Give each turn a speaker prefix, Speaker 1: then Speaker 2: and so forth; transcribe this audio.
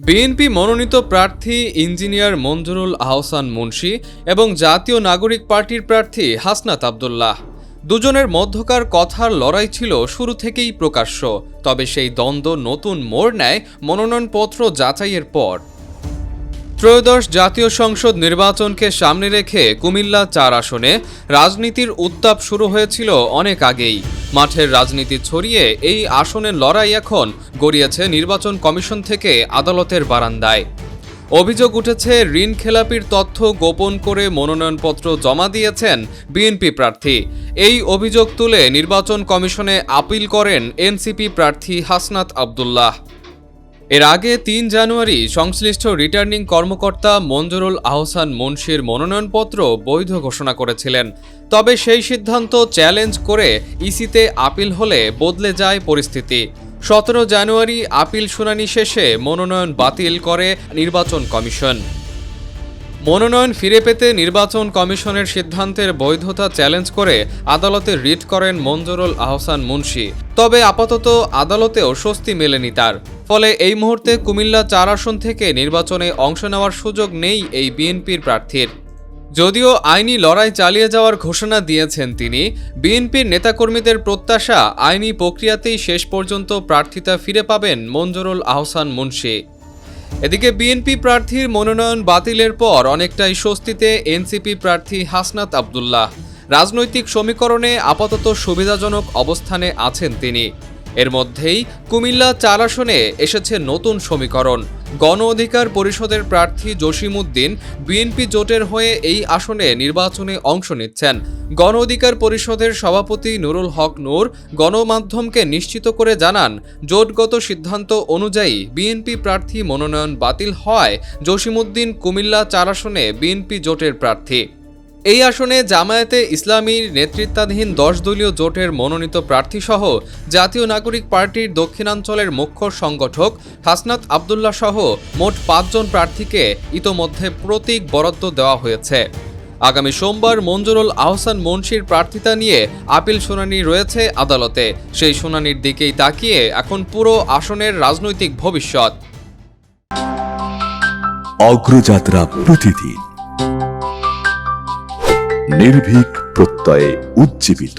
Speaker 1: BNP মনোনীত প্রার্থী engineer Manjurul Ahsan Munshi এবং জাতীয় নাগরিক পার্টির প্রার্থী হাসনাত আব্দুল্লাহ দুজনের মধ্যকার কথার লড়াই ছিল শুরু থেকেই প্রকাশ্য। তবে সেই দ্বন্দ্ব নতুন মোড় নেয় মনোনয়নপত্র যাচাইয়ের পর। ত্রয়োদশ জাতীয় সংসদ নির্বাচনকে সামনে রেখে কুমিল্লা ৪ আসনে রাজনীতির উত্তাপ শুরু হয়েছিল অনেক আগেই। মাঠের রাজনীতি ছড়িয়ে এই আসনের লড়াই এখন গড়িয়েছে নির্বাচন কমিশন থেকে আদালতের বারান্দায়। অভিযোগ উঠেছে ঋণ খেলাপির তথ্য গোপন করে মনোনয়নপত্র জমা দিয়েছেন বিএনপি প্রার্থী। এই অভিযোগ তুলে নির্বাচন কমিশনে আপিল করেন এনসিপি প্রার্থী হাসনাত আব্দুল্লাহ। এর আগে ৩ জানুয়ারি সংশ্লিষ্ট রিটার্নিং কর্মকর্তা মঞ্জুরুল আহসান মুন্সীর মনোনয়নপত্র বৈধ ঘোষণা করেছিলেন। তবে সেই সিদ্ধান্ত চ্যালেঞ্জ করে ইসিতে আপিল হলে বদলে যায় পরিস্থিতি। ১৭ জানুয়ারি আপিল শুনানি শেষে মনোনয়ন বাতিল করে নির্বাচন কমিশন। মনোনয়ন ফিরে পেতে নির্বাচন কমিশনের সিদ্ধান্তের বৈধতা চ্যালেঞ্জ করে আদালতে রিট করেন মঞ্জুরুল আহসান মুন্সী। তবে আপাতত আদালতেও স্বস্তি মেলেনি তার। ফলে এই মুহূর্তে কুমিল্লা ৪ আসন থেকে নির্বাচনে অংশ নেওয়ার সুযোগ নেই এই বিএনপির প্রার্থীর। যদিও আইনি লড়াই চালিয়ে যাওয়ার ঘোষণা দিয়েছেন তিনি, বিএনপির নেতাকর্মীদের প্রত্যাশা আইনি প্রক্রিয়াতেই শেষ পর্যন্ত প্রার্থিতা ফিরে পাবেন মঞ্জুরুল আহসান মুন্সী। এদিকে বিএনপি প্রার্থীর মনোনয়ন বাতিলের পর অনেকটাই স্বস্তিতে এনসিপি প্রার্থী হাসনাত আব্দুল্লাহ। রাজনৈতিক সমীকরণে আপাতত সুবিধাজনক অবস্থানে আছেন তিনি। এর মধ্যেই কুমিল্লা ৪ আসনে এসেছে নতুন সমীকরণ। গণ অধিকার পরিষদের প্রার্থী জসিমউদ্দিন বিএনপি জোটের হয়ে এই আসনে নির্বাচনে অংশ নিচ্ছেন। গণ অধিকার পরিষদের সভাপতি নুরুল হক নূর গণমাধ্যমকে নিশ্চিত করে জানান, জোটগত সিদ্ধান্ত অনুযায়ী বিএনপি প্রার্থী মনোনয়ন বাতিল হওয়ায় জসিমউদ্দিন কুমিল্লা ৪ আসনে বিএনপি জোটের প্রার্থী। এই আসনে জামায়াতে ইসলামীর নেতৃত্বাধীন ১০ দলীয় জোটের মনোনীত প্রার্থীসহ জাতীয় নাগরিক পার্টির দক্ষিণাঞ্চলের মুখ্য সংগঠক হাসনাত আব্দুল্লাহ সহ মোট ৫ জন প্রার্থীকে ইতোমধ্যে প্রতীক বরাদ্দ দেওয়া হয়েছে। আগামী সোমবার মঞ্জুরুল আহসান মুন্সীর প্রার্থিতা নিয়ে আপিল শুনানি রয়েছে আদালতে। সেই শুনানির দিকেই তাকিয়ে এখন পুরো আসনের রাজনৈতিক ভবিষ্যৎ।
Speaker 2: অগ্রযাত্রা প্রতিদিন নির্ভীক প্রত্যয়ে উজ্জীবিত।